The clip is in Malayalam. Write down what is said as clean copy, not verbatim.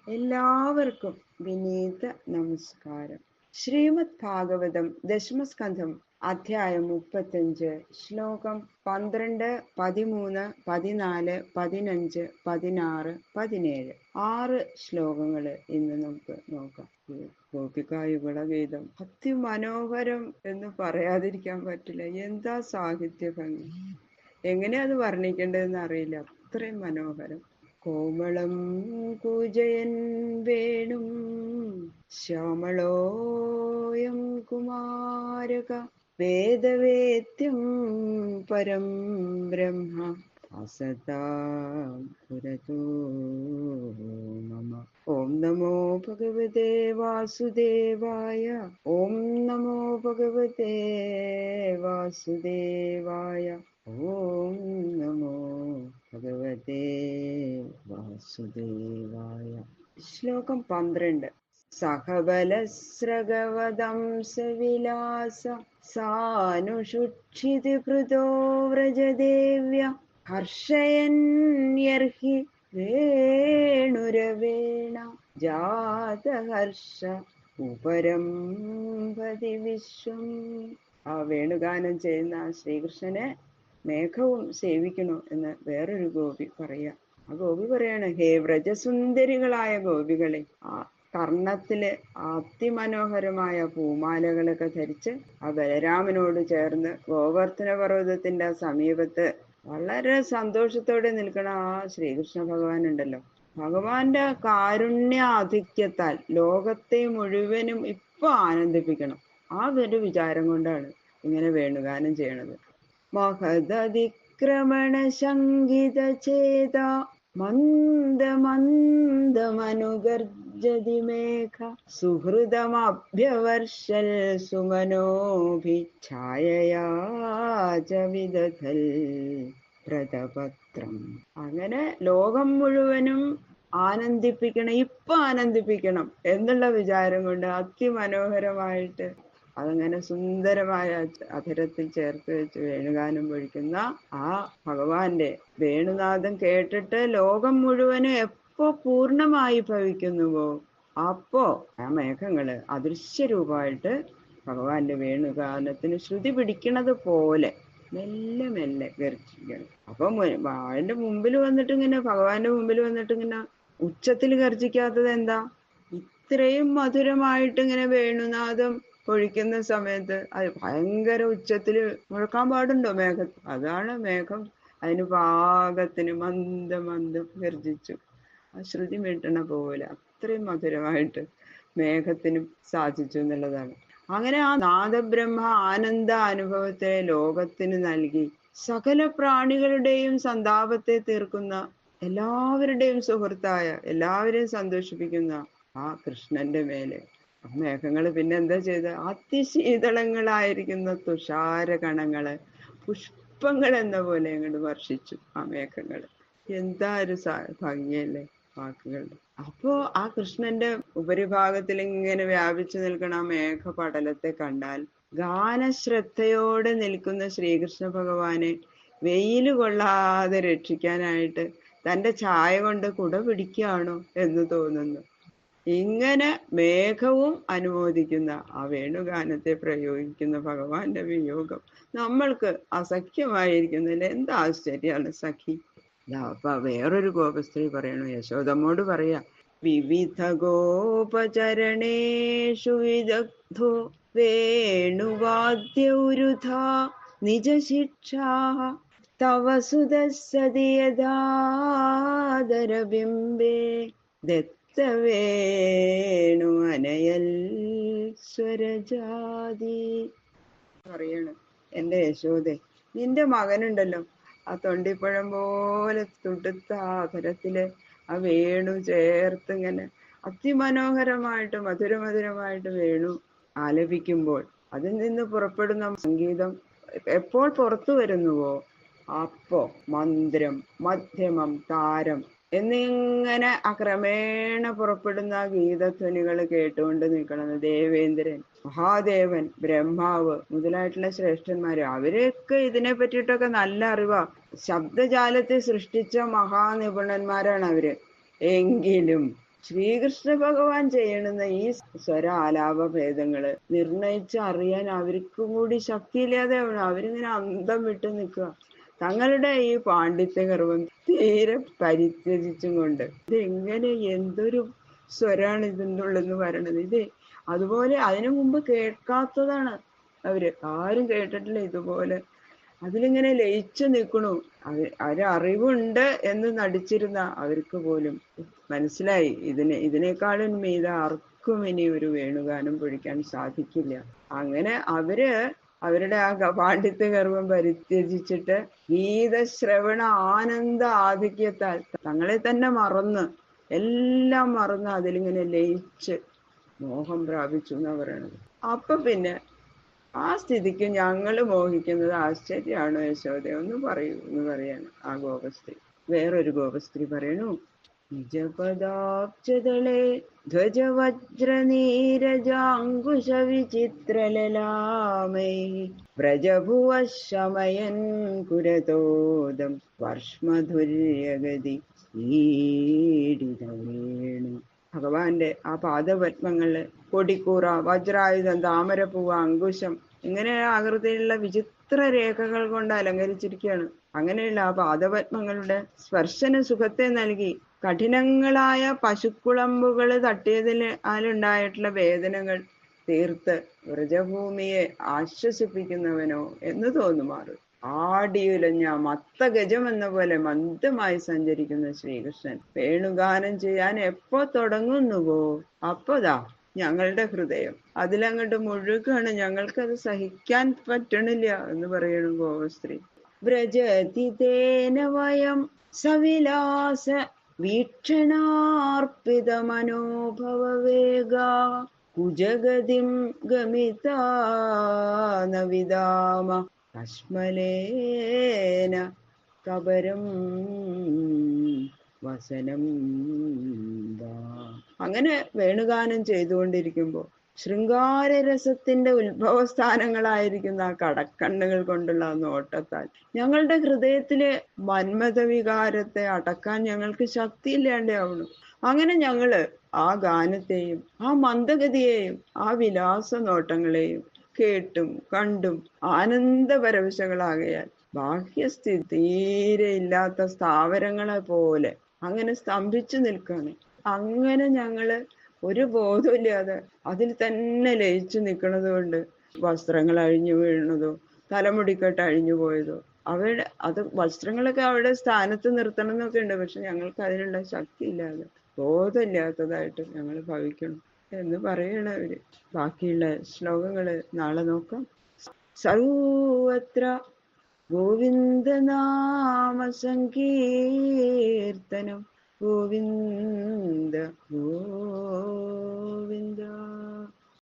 എല്ലാവർക്കും വിനീത നമസ്കാരം. ശ്രീമദ് ഭാഗവതം ദശമസ്കന്ധം അധ്യായം 35 ശ്ലോകം 12, 13, 14, 15, 16, 17 6 ശ്ലോകങ്ങൾ ഇന്ന് നമുക്ക് നോക്കാം. ഗോപികായുഗള ഗീതം അതിമനോഹരം എന്ന് പറയാതിരിക്കാൻ പറ്റില്ല. എന്താ സാഹിത്യ ഭംഗി! എങ്ങനെയാ അത് വർണ്ണിക്കേണ്ടതെന്ന് അറിയില്ല, അത്രയും മനോഹരം. കോമളം കൂജയൻ വേണും ശ്യാമളോയം കുമാരക വേദവേദ്യം പരം ബ്രഹ്മ അസതാം പുരതോ മമ. ഓം നമോ ഭഗവതേ വാസുദേവായ. ഓം നമോ ഭഗവതേ വാസുദേവായ. ഓം നമോ ഭഗവതേ വാസുദേവായ. ശ്ലോകം 12. സഹബലസ്രഗവദംസവിലാസ സാനുഷുക്ഷിതികൃതോ വ്രജദേവ്യ ഹർഷയന്യർഹി വേണുരവേണ ജാതഹർഷ ഉപരംഭതി വിശ്വം. ആ വേണുഗാനം ചെയ്യുന്ന ശ്രീകൃഷ്ണനെ മേഘവും സേവിക്കണു എന്ന് വേറൊരു ഗോപി പറയാ. ആ ഗോപി പറയാണ്, ഹേ വ്രജസുന്ദരികളായ ഗോപികളെ, ആ കർണത്തില് അതിമനോഹരമായ പൂമാലകളൊക്കെ ധരിച്ച് ആ ബലരാമനോട് ചേർന്ന് ഗോവർദ്ധന പർവ്വതത്തിന്റെ സമീപത്ത് വളരെ സന്തോഷത്തോടെ നിൽക്കണ ആ ശ്രീകൃഷ്ണ ഭഗവാൻ ഉണ്ടല്ലോ, ഭഗവാന്റെ കാരുണ്യാധിക്യത്താൽ ലോകത്തെ മുഴുവനും ഇപ്പൊ ആനന്ദിപ്പിക്കണം. ആ ഒരു വിചാരം കൊണ്ടാണ് ഇങ്ങനെ വേണുഗാനം ചെയ്യണത്. മഹദതിക്രമണ ശങ്കിത ചേത മന്ദമന്ദമനുഗർജതി മേഘ സുഹൃദമഭ്യവർഷൽ സുമനോഭി ഛായയാ ച വിദധൽ വ്രതപത്രം. അങ്ങനെ ലോകം മുഴുവനും ആനന്ദിപ്പിക്കണം, ഇപ്പൊ ആനന്ദിപ്പിക്കണം എന്നുള്ള വിചാരം കൊണ്ട് അതിമനോഹരമായിട്ട് അതങ്ങനെ സുന്ദരമായ അധരത്തിൽ ചേർത്ത് വെച്ച് വേണുഗാനം പൊഴിക്കുന്ന ആ ഭഗവാന്റെ വേണുനാദം കേട്ടിട്ട് ലോകം മുഴുവനും എപ്പോ പൂർണ്ണമായി ഭവിക്കുന്നുവോ അപ്പോ ആ മേഘങ്ങള് അദൃശ്യരൂപമായിട്ട് ഭഗവാന്റെ വേണുഗാനത്തിന് ശ്രുതി പിടിക്കണത് പോലെ മെല്ലെ മെല്ലെ ഗർജിക്കണം. അപ്പൊ അതിന്റെ മുമ്പിൽ വന്നിട്ട് ഇങ്ങനെ ഭഗവാന്റെ മുമ്പിൽ വന്നിട്ട് ഇങ്ങനെ ഉച്ചത്തിൽ ഗർജിക്കാത്തത് എന്താ? ഇത്രയും മധുരമായിട്ട് ഇങ്ങനെ വേണുനാദം പൊഴിക്കുന്ന സമയത്ത് അത് ഭയങ്കര ഉച്ചത്തിൽ മുഴക്കാൻ പാടുണ്ടോ മേഘം? അതാണ് മേഘം അതിന് പാകത്തിന് മന്ദം ഗർജിച്ചു, ആ ശ്രുതി മീട്ടണ പോലെ അത്രയും മധുരമായിട്ട് മേഘത്തിനും സാധിച്ചു എന്നുള്ളതാണ്. അങ്ങനെ ആ നാദബ്രഹ്മ ആനന്ദ അനുഭവത്തെ ലോകത്തിന് നൽകി സകല പ്രാണികളുടെയും സന്താപത്തെ തീർക്കുന്ന, എല്ലാവരുടെയും സുഹൃത്തായ, എല്ലാവരെയും സന്തോഷിപ്പിക്കുന്ന ആ കൃഷ്ണന്റെ മേലെ മേഘങ്ങൾ പിന്നെ എന്താ ചെയ്ത്, അതിശീതളങ്ങളായിരിക്കുന്ന തുഷാര കണങ്ങള് പുഷ്പങ്ങൾ എന്ന പോലെ അങ്ങോട്ട് വർഷിച്ചു ആ മേഘങ്ങള്. എന്താ ഒരു ഭംഗിയല്ലേ വാക്കുകളുടെ. അപ്പോ ആ കൃഷ്ണന്റെ ഉപരിഭാഗത്തിൽ ഇങ്ങനെ വ്യാപിച്ചു നിൽക്കുന്ന ആ മേഘപടലത്തെ കണ്ടാൽ ഗാനശ്രദ്ധയോടെ നിൽക്കുന്ന ശ്രീകൃഷ്ണ ഭഗവാനെ വെയിൽ കൊള്ളാതെ രക്ഷിക്കാനായിട്ട് തന്റെ ഛായ കൊണ്ട് കുട പിടിക്കുകയാണോ എന്ന് തോന്നുന്നു. ഇങ്ങനെ മേഘവും അനുമോദിക്കുന്ന ആ വേണുഗാനത്തെ പ്രയോഗിക്കുന്ന ഭഗവാന്റെ വിയോഗം നമ്മൾക്ക് അസഖ്യമായിരിക്കുന്നതിൽ എന്താ ആശ്ചര്യമാണ് സഖി. അപ്പൊ വേറൊരു ഗോപസ്ത്രീ പറയണു, യശോദമ്മോട് പറയാ, വിവിധ ഗോപചരണേഷു വിദഗ്ധോ വേണുവാദ്യൗരുധാ നിജശിക്ഷാ തവ സുദസ്സതി യഥാദരബിംബേ ദത്തവേണു അനയൽ സ്വരജാതി. പറയണ്, എന്റെ യശോദേ, നിന്റെ മകനുണ്ടല്ലോ, ആ തൊണ്ടിപ്പഴം പോലെ തുടുത്ത ആഭരത്തില് ആ വേണു ചേർത്ത് ഇങ്ങനെ അതിമനോഹരമായിട്ട് മധുരമധുരമായിട്ട് വേണു ആലപിക്കുമ്പോൾ അതിൽ നിന്ന് പുറപ്പെടുന്ന സംഗീതം എപ്പോൾ പുറത്തു വരുന്നുവോ അപ്പോ മന്ത്രം, മധ്യമം, താരം എന്നിങ്ങനെ ആ ക്രമേണ പുറപ്പെടുന്ന ആ ഗീതധ്വനികൾ കേട്ടുകൊണ്ട് നിൽക്കണം ദേവേന്ദ്രൻ, മഹാദേവൻ, ബ്രഹ്മാവ് മുതലായിട്ടുള്ള ശ്രേഷ്ഠന്മാര്. അവരൊക്കെ ഇതിനെ പറ്റിയിട്ടൊക്കെ നല്ല അറിവാ. ശബ്ദജാലത്തെ സൃഷ്ടിച്ച മഹാനിപുണന്മാരാണ് അവര്. എങ്കിലും ശ്രീകൃഷ്ണ ഭഗവാൻ ചെയ്യണമെന്ന ഈ സ്വര ആലാപ ഭേദങ്ങള് നിർണയിച്ച് അറിയാൻ അവർക്കും കൂടി ശക്തിയില്ലാതെ അവരിങ്ങനെ അന്തം വിട്ട് നിൽക്കുക. തങ്ങളുടെ ഈ പാണ്ഡിത്യ ഗർവം തീരെ പരിത്യജിച്ചും കൊണ്ട് ഇതെങ്ങനെ എന്തൊരു സ്വരാണ് ഇതിൻ്റെ ഉള്ളെന്ന് പറയണത്. ഇത് അതുപോലെ അതിനു മുമ്പ് കേൾക്കാത്തതാണ് അവര്, ആരും കേട്ടിട്ടില്ല ഇതുപോലെ. അതിലിങ്ങനെ ലയിച്ചു നിൽക്കണു. അറിവുണ്ട് എന്ന് നടിച്ചിരുന്ന അവർക്ക് പോലും മനസ്സിലായി ഇതിനേക്കാളും മീതെ ആർക്കും ഇനി ഒരു വേണുഗാനം പൊഴിക്കാൻ സാധിക്കില്ല. അങ്ങനെ അവരുടെ ആ പാണ്ഡിത്യ ഗർവം പരിത്യജിച്ചിട്ട് ഗീതശ്രവണ ആനന്ദ ആധിക്യത്താൽ തങ്ങളെ തന്നെ മറന്ന് എല്ലാം മറന്ന് അതിലിങ്ങനെ ലയിച്ച് മോഹം പ്രാപിച്ചു എന്നാ പറയണത്. അപ്പൊ പിന്നെ ആ സ്ഥിതിക്ക് ഞങ്ങള് മോഹിക്കുന്നത് ആശ്ചര്യമാണോ യശോദ ഒന്ന് പറയൂ എന്ന് പറയാണ് ആ ഗോപസ്ത്രീ. വേറൊരു ഗോപസ്ത്രീ പറയണു, നിജപദാബ്ജദളേ ധ്വജവജ്രനീരജാങ്കുശ വിചിത്രലലാമൈ വ്രജഭുവ ശമയൻ കുരതോദം വർഷ്മധുര്യഗതി ഈഡിതവേണു. ഭഗവാന്റെ ആ പാദപത്മങ്ങളില് കൊടിക്കൂറ, വജ്രായുധം, താമരപ്പൂവ്, അങ്കുശം ഇങ്ങനെ ആകൃതിയിലുള്ള വിചിത്ര രേഖകൾ കൊണ്ട് അലങ്കരിച്ചിരിക്കുകയാണ്. അങ്ങനെയുള്ള ആ പാദപത്മങ്ങളുടെ സ്പർശന സുഖത്തെ നൽകി കഠിനങ്ങളായ പശുക്കുളമ്പുകൾ തട്ടിയതിലുണ്ടായിട്ടുള്ള വേദനകൾ തീർത്ത് വ്രജഭൂമിയെ ആശ്വസിപ്പിക്കുന്നവനോ എന്ന് തോന്നുമാറ് ആടിയുലഞ്ഞ മത്തഗജം എന്ന പോലെ മന്ദമായി സഞ്ചരിക്കുന്ന ശ്രീകൃഷ്ണൻ വേണുഗാനം ചെയ്യാൻ എപ്പോ തുടങ്ങുന്നുവോ അപ്പോതാ ഞങ്ങളുടെ ഹൃദയം അതിലങ്ങോട്ട് മുഴുകാണ്, ഞങ്ങൾക്കത് സഹിക്കാൻ പറ്റണില്ല എന്ന് പറയണു ഗോപസ്ത്രീ. വ്രജതിതേന വയം സവിലാസ വീക്ഷണാർപ്പിത മനോഭവ വേഗ കുജഗതിം ഗമിതാ നവിദാമ കശ്മലേന കബരം വസനം. അങ്ങനെ വേണുഗാനം ചെയ്തുകൊണ്ടിരിക്കുമ്പോ ശൃംഗാരരസത്തിന്റെ ഉത്ഭവസ്ഥാനങ്ങളായിരിക്കുന്ന ആ കടക്കണ്ണുകൾ കൊണ്ടുള്ള നോട്ടത്താൽ ഞങ്ങളുടെ ഹൃദയത്തിലെ മന്മഥവികാരത്തെ അടക്കാൻ ഞങ്ങൾക്ക് ശക്തിയില്ലാണ്ടാവണം. അങ്ങനെ ഞങ്ങള് ആ ഗാനത്തെയും ആ മന്ദഗതിയെയും ആ വിലാസ നോട്ടങ്ങളെയും കേട്ടും കണ്ടും ആനന്ദപരവശകളാകയാൽ ബാഹ്യസ്ഥിതി തീരെ ഇല്ലാത്ത സ്ഥാവരങ്ങളെ പോലെ അങ്ങനെ സ്തംഭിച്ചു നിൽക്കാണ്. അങ്ങനെ ഞങ്ങള് ഒരു ബോധമില്ലാതെ അതിൽ തന്നെ ലയിച്ചു നിൽക്കുന്നത് കൊണ്ട് വസ്ത്രങ്ങൾ അഴിഞ്ഞു വീഴുന്നതോ തലമുടിക്കെട്ട് അഴിഞ്ഞു പോയതോ അത് വസ്ത്രങ്ങളൊക്കെ അവിടെ സ്ഥാനത്ത് നിർത്തണം എന്നൊക്കെ ഉണ്ട്. പക്ഷെ ഞങ്ങൾക്ക് അതിനുള്ള ശക്തി ഇല്ലാതെ ബോധമില്ലാത്തതായിട്ട് ഞങ്ങൾ ഭവിക്കണം എന്ന് പറയണവര്. ബാക്കിയുള്ള ശ്ലോകങ്ങള് നാളെ നോക്കാം. സർവത്ര ഗോവിന്ദനാമ സങ്കീർത്തനം ഗോവിന്ദ ഗോവിന്ദ.